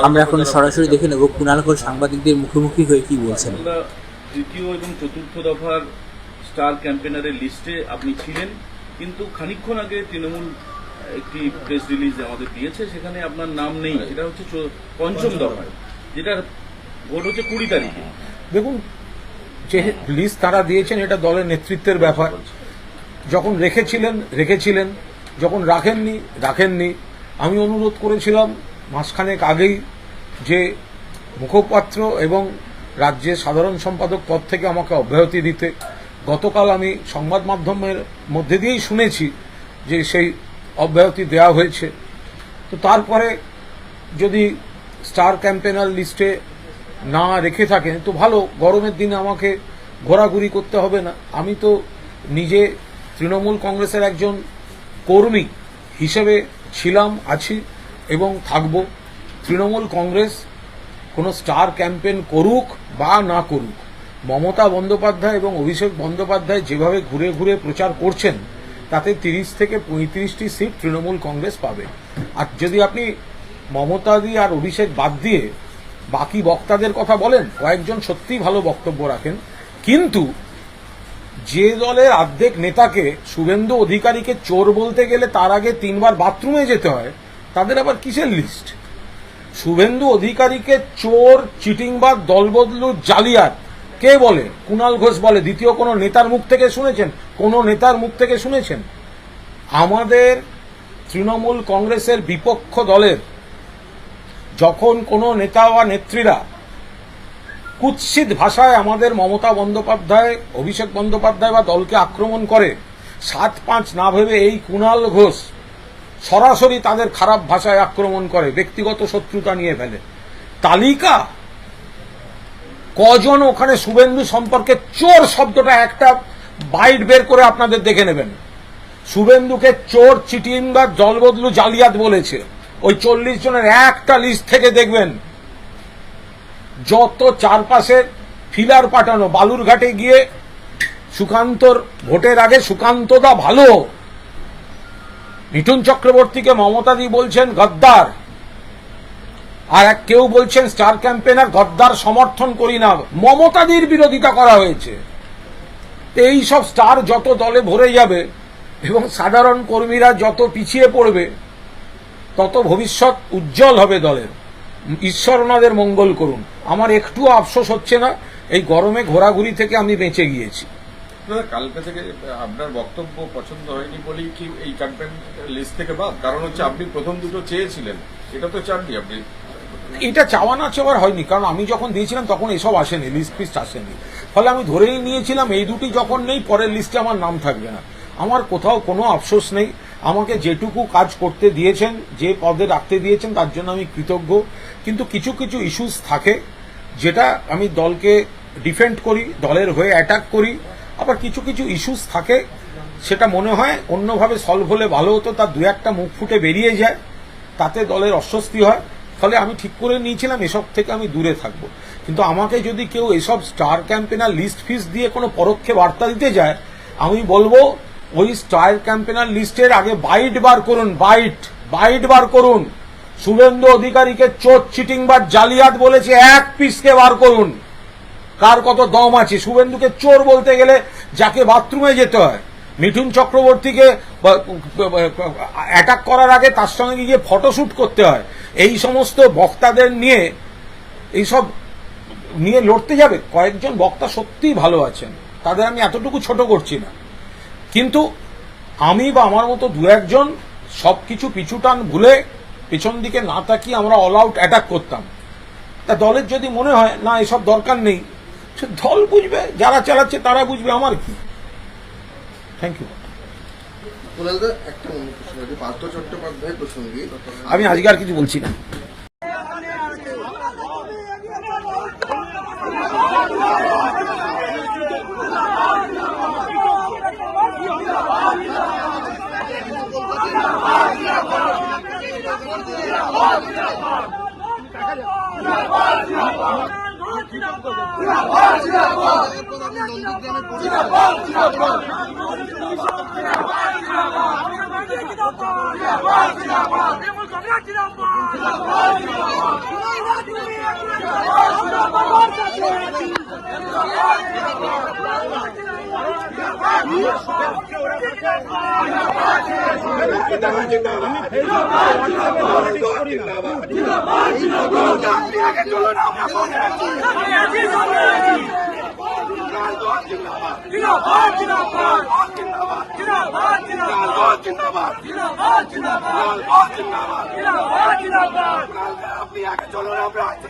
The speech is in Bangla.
আমরা এখন সরাসরি দেখে নেব কুণাল ঘোষ সাংবাদিকদের মুখোমুখি হয়ে কি বলছেন। তৃতীয় এবং চতুর্থ দফার স্টার ক্যাম্পেনারের লিস্টে আপনি ছিলেন, কিন্তু খানিকক্ষণ আগে তৃণমূল একটি প্রেস রিলিজ আমাদের দিয়েছে, সেখানে আপনার নাম নেই। সেটা হচ্ছে পঞ্চম দফায়, যেটার ভোট হচ্ছে 20 তারিখে। দেখুন, যে লিস্ট তারা দিয়েছেন এটা দলের নেতৃত্বের ব্যাপার। যখন রেখেছিলেন, যখন রাখেননি। আমি অনুরোধ করেছিলাম মাসখানেক আগেই যে মুখপাত্র এবং রাজ্যের সাধারণ সম্পাদক পদ থেকে আমাকে অব্যাহতি দিতে। গতকাল আমি সংবাদ মাধ্যমের মধ্যে দিয়েই শুনেছি যে সেই অব্যাহতি দেওয়া হয়েছে। তো তারপরে যদি স্টার ক্যাম্পেনার লিস্টে না রেখে থাকেন তো ভালো, গরমের দিনে আমাকে ঘোরাঘুরি করতে হবে না। আমি তো নিজে তৃণমূল কংগ্রেসের একজন কর্মী হিসেবে ছিলাম, আছি এবং থাকব। তৃণমূল কংগ্রেস কোনো স্টার ক্যাম্পেন করুক বা না করুক, মমতা বন্দ্যোপাধ্যায় এবং অভিষেক বন্দ্যোপাধ্যায় যেভাবে ঘুরে ঘুরে প্রচার করছেন তাতে 30 থেকে 35টি সিট তৃণমূল কংগ্রেস পাবে। আর যদি আপনি মমতাদি আর অভিষেক বাদ দিয়ে বাকি বক্তাদের কথা বলেন, কয়েকজন সত্যিই ভালো বক্তব্য রাখেন, কিন্তু যে দলের অর্ধেক নেতাকে শুভেন্দু অধিকারীকে চোর বলতে গেলে তার আগে 3 বার বাথরুমে যেতে হয়, তাদের আবার কিসের লিস্ট? শুভেন্দু অধিকারীকে চোর, চিটিংবাজ, দলবদলু, জালিয়াত কে বলে? কুণাল ঘোষ বলে। দ্বিতীয় কোন নেতার মুখ থেকে শুনেছেন? কোন নেতার মুখ থেকে শুনেছেন? আমাদের তৃণমূল কংগ্রেসের বিপক্ষ দলের যখন কোন নেতা বা নেত্রীরা কুৎসিত ভাষায় আমাদের মমতা বন্দ্যোপাধ্যায়, অভিষেক বন্দ্যোপাধ্যায় বা দলকে আক্রমণ করে, 7-5 না ভেবে এই কুণাল ঘোষ সরাসরি তাদের খারাপ ভাষায় আক্রমণ করে, ব্যক্তিগত শত্রুতা নিয়ে ফেলে। তালিকা কজন ওখানে শুভেন্দু সম্পর্কে চোর শব্দটা একটা বাইট বের করে আপনাদের দেখে নেবেন। শুভেন্দুকে চোর, চিটিং বা দলবদলু, জালিয়াত বলেছে। ওই 40 জনের একটা লিস্ট থেকে দেখবেন যত চারপাশে ফিলার পাঠানো, বালুরঘাটে গিয়ে সুকান্তর ভোটের আগে সুকান্তদা ভালো, মিঠুন চক্রবর্তীকে মমতাদি বলছেন গদ্দার, আর কেউ বলছেন স্টার ক্যাম্পেনার গদ্দার সমর্থন করি না, মমতাদির বিরোধিতা করা হয়েছে। এই সব স্টার যত দলে ভরে যাবে এবং সাধারণ কর্মীরা যত পিছিয়ে পড়বে তত ভবিষ্যৎ উজ্জ্বল হবে দলের। ঈশ্বর ওনাদের মঙ্গল করুন। আমার একটুও আফসোস হচ্ছে না, এই গরমে ঘোরাঘুরি থেকে আমি বেঁচে গিয়েছি। কালকে থেকে আপনার বক্তব্য পছন্দ হয়নি বলেই কি এই ক্যাম্পেইন লিস্ট থেকে বাদ? কারণ হচ্ছে আপনি প্রথম দুটো চেয়েছিলেন, এটা তো চাননি আপনি। এটা চাওয়া না চাওয়ার হয়নি, কারণ আমি যখন দিয়েছিলাম তখন এসব আসেনি, লিস্ট ফিস্ট আসেনি। ফলে আমি ধরেই নিয়েছিলাম এই দুটি যখন নেই, পরের লিস্টে আমার নাম থাকবে না। আমার কোথাও কোনো আফসোস নেই। আমাকে যেটুকু কাজ করতে দিয়েছেন, যে পদে রাখতে দিয়েছেন, তার জন্য আমি কৃতজ্ঞ। কিন্তু কিছু কিছু ইস্যুস থাকে যেটা আমি দলকে ডিফেন্ড করি, দলের হয়ে অ্যাটাক করি। আবার কিছু কিছু ইস্যুস থাকে সেটা মনে হয় অন্যভাবে সলভ হলে ভালো হতো, তার 2-1টা মুখ ফুটে বেরিয়ে যায়, তাতে দলের অস্বস্তি হয়। ফলে আমি ঠিক করে নিয়েছিলাম এসব থেকে আমি দূরে থাকব। কিন্তু আমাকে যদি কেউ এসব স্টার ক্যাম্পেনার লিস্ট ফিস দিয়ে কোনো পরোক্ষে বার্তা দিতে যায়, আমি বলবো ওই স্টার ক্যাম্পেনার লিস্টের আগে বাইট বার করুন। শুভেন্দু অধিকারীকে চোর, চিটিং বা জালিয়াত বলেছে, এক পিসকে বার করুন। কার কত দম আছে? শুভেন্দুকে চোর বলতে গেলে যাকে বাথরুমে যেতে হয়, মিঠুন চক্রবর্তীকে অ্যাটাক করার আগে তার সঙ্গে গিয়ে ফটোশুট করতে হয়, এই সমস্ত বক্তাদের নিয়ে এইসব নিয়ে লড়তে যাবে? কয়েকজন বক্তা সত্যিই ভালো আছেন, তাদের আমি এতটুকু ছোট করছি না, কিন্তু আমি বা আমার মতো 2-1 জন সবকিছু পিছুটান ভুলে পেছন দিকে না তাকিয়ে আমরা অল আউট অ্যাটাক করতাম। তা দলের যদি মনে হয় না এসব দরকার নেই, সে দল বুঝবে, যারা চালাচ্ছে তারা বুঝবে, আমার কি। Thank you. পার্থ চট্টোপাধ্যায় প্রসঙ্গে আমি আজকে আর কিছু বলছি না। নন্দীগ্রামে আপনি আগে চলুন, আমরা আছি।